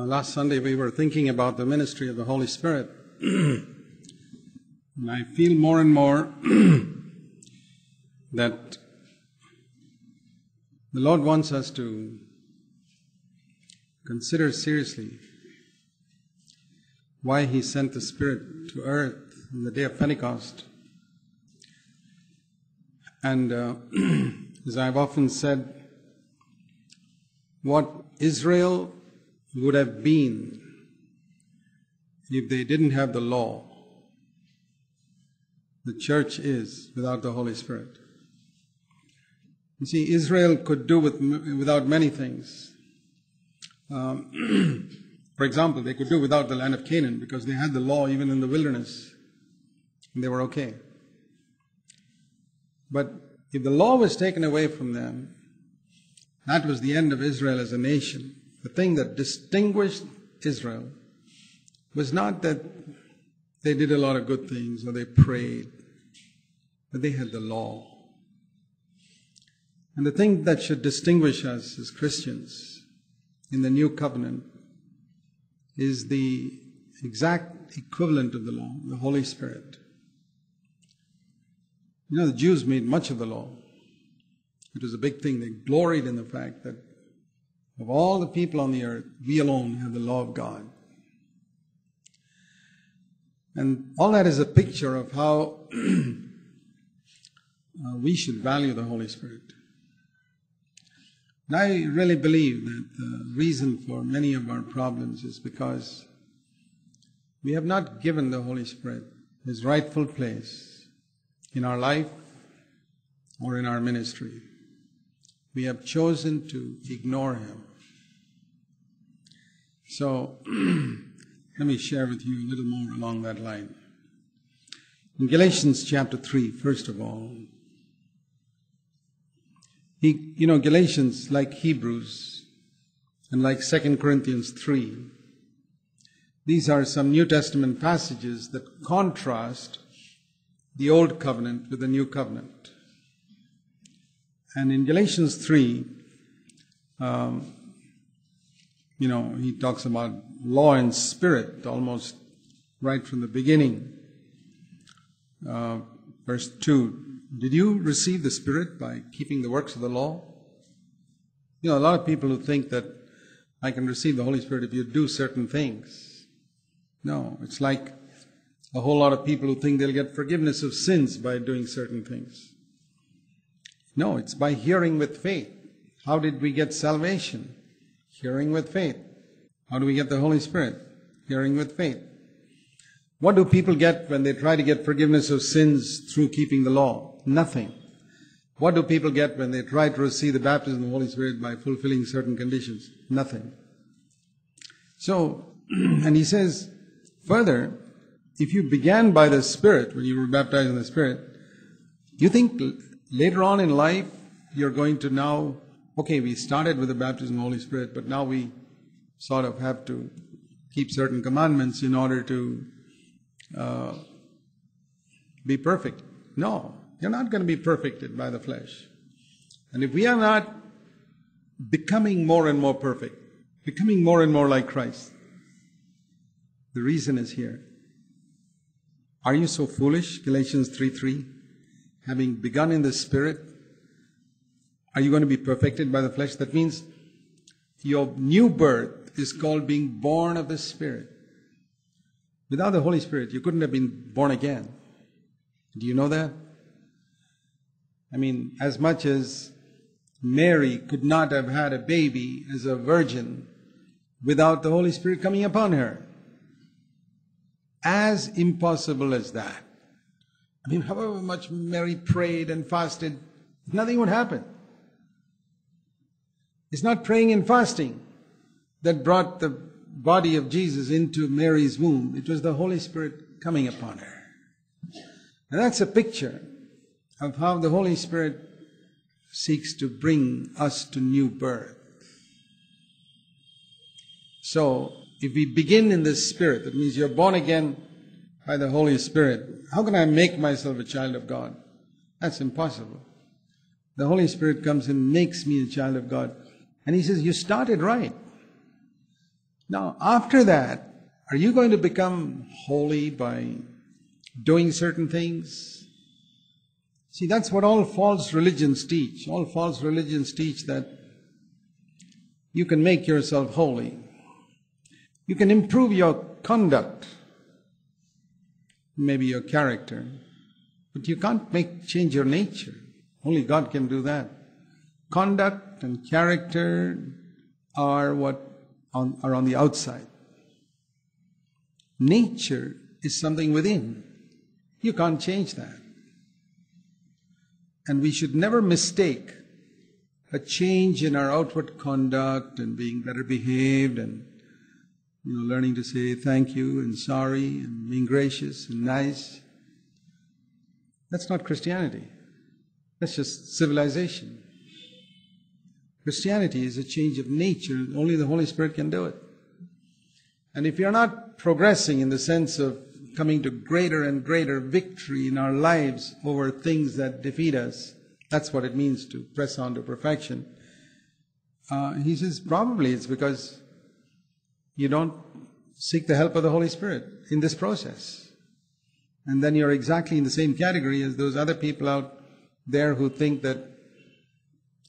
Last Sunday we were thinking about the ministry of the Holy Spirit. And I feel more and more that the Lord wants us to consider seriously why He sent the Spirit to earth on the day of Pentecost. And as I've often said, what Israel would have been if they didn't have the law, the church is without the Holy Spirit. You see, Israel could do without many things. For example, they could do without the land of Canaan because they had the law even in the wilderness, and they were okay. But if the law was taken away from them, that was the end of Israel as a nation. The thing that distinguished Israel was not that they did a lot of good things or they prayed, but they had the law. And the thing that should distinguish us as Christians in the new covenant is the exact equivalent of the law, the Holy Spirit. You know, the Jews made much of the law. It was a big thing. They gloried in the fact that of all the people on the earth, we alone have the law of God. And all that is a picture of how we should value the Holy Spirit. And I really believe that the reason for many of our problems is because we have not given the Holy Spirit His rightful place in our life or in our ministry. We have chosen to ignore Him. So, let me share with you a little more along that line. In Galatians chapter 3, first of all, Galatians, like Hebrews and like 2 Corinthians 3, these are some New Testament passages that contrast the Old Covenant with the New Covenant. And in Galatians 3, he talks about law and spirit almost right from the beginning. Verse 2, did you receive the Spirit by keeping the works of the law? A lot of people who think that I can receive the Holy Spirit if you do certain things. No, it's like a whole lot of people who think they'll get forgiveness of sins by doing certain things. No, it's by hearing with faith. How did we get salvation? Hearing with faith. How do we get the Holy Spirit? Hearing with faith. What do people get when they try to get forgiveness of sins through keeping the law? Nothing. What do people get when they try to receive the baptism of the Holy Spirit by fulfilling certain conditions? Nothing. So, and he says further, if you began by the Spirit, when you were baptized in the Spirit, you think later on in life you're going to now, okay, we started with the baptism of the Holy Spirit, but now we sort of have to keep certain commandments in order to be perfect. No, you're not going to be perfected by the flesh. And if we are not becoming more and more perfect, becoming more and more like Christ, the reason is here. Are you so foolish? Galatians 3:3. Having begun in the Spirit, are you going to be perfected by the flesh? That means your new birth is called being born of the Spirit. Without the Holy Spirit, you couldn't have been born again. Do you know that? As much as Mary could not have had a baby as a virgin without the Holy Spirit coming upon her. As impossible as that. However much Mary prayed and fasted, nothing would happen. It's not praying and fasting that brought the body of Jesus into Mary's womb. It was the Holy Spirit coming upon her. And that's a picture of how the Holy Spirit seeks to bring us to new birth. So, if we begin in the Spirit, that means you're born again by the Holy Spirit. How can I make myself a child of God? That's impossible. The Holy Spirit comes and makes me a child of God. And He says, you started right. Now, after that, are you going to become holy by doing certain things? See, that's what all false religions teach. All false religions teach that you can make yourself holy. You can improve your conduct, maybe your character, but you can't change your nature. Only God can do that. Conduct and character are are on the outside. Nature is something within. You can't change that. And we should never mistake a change in our outward conduct and being better behaved and learning to say thank you and sorry and being gracious and nice. That's not Christianity. That's just civilization. Christianity is a change of nature. Only the Holy Spirit can do it. And if you're not progressing in the sense of coming to greater and greater victory in our lives over things that defeat us, that's what it means to press on to perfection. He says probably it's because you don't seek the help of the Holy Spirit in this process. And then you're exactly in the same category as those other people out there who think that,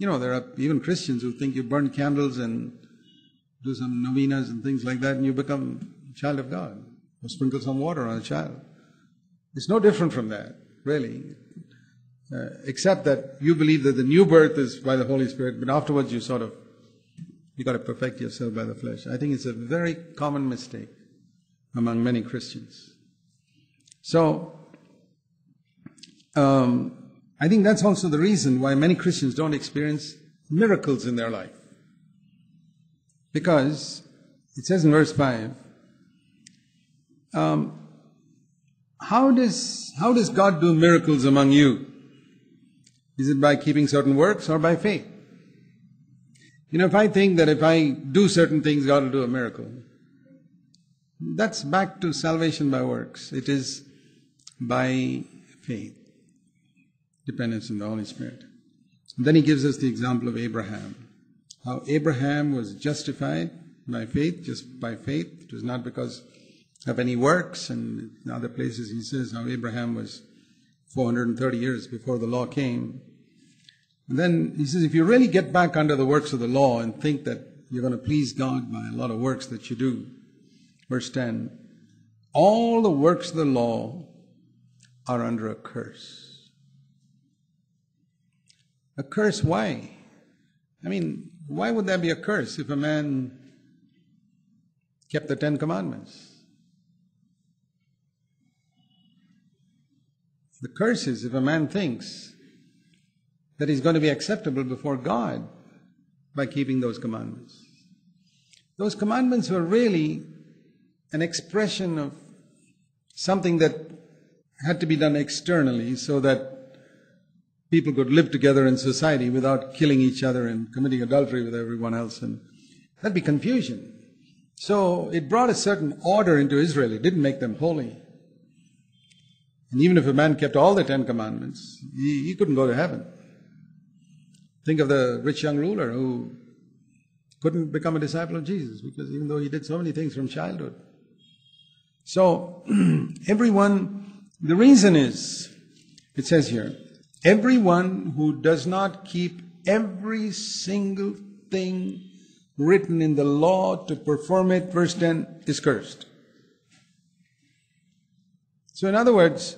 there are even Christians who think you burn candles and do some novenas and things like that and you become a child of God, or sprinkle some water on a child. It's no different from that, really. Except that you believe that the new birth is by the Holy Spirit, but afterwards you got to perfect yourself by the flesh. I think it's a very common mistake among many Christians. So, I think that's also the reason why many Christians don't experience miracles in their life. Because it says in verse 5, how does God do miracles among you? Is it by keeping certain works or by faith? If I think that if I do certain things, God will do a miracle, that's back to salvation by works. It is by faith, dependence on the Holy Spirit. And then he gives us the example of Abraham. How Abraham was justified by faith, just by faith. It was not because of any works. And in other places he says how Abraham was 430 years before the law came. And then he says, if you really get back under the works of the law and think that you're going to please God by a lot of works that you do, verse 10, all the works of the law are under a curse. A curse, why? Why would there be a curse if a man kept the 10 Commandments? The curse is if a man thinks that he's going to be acceptable before God by keeping those commandments. Those commandments were really an expression of something that had to be done externally so that people could live together in society without killing each other and committing adultery with everyone else, and that'd be confusion. So it brought a certain order into Israel. It didn't make them holy. And even if a man kept all the 10 Commandments, he couldn't go to heaven. Think of the rich young ruler who couldn't become a disciple of Jesus because even though he did so many things from childhood. So the reason is, it says here, everyone who does not keep every single thing written in the law to perform it, verse 10, is cursed. So in other words,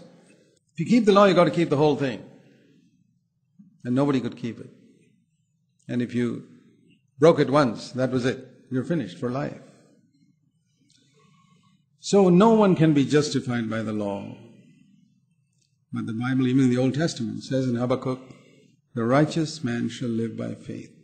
if you keep the law, you've got to keep the whole thing. And nobody could keep it. And if you broke it once, that was it. You're finished for life. So no one can be justified by the law. But the Bible, even in the Old Testament, says in Habakkuk, the righteous man shall live by faith.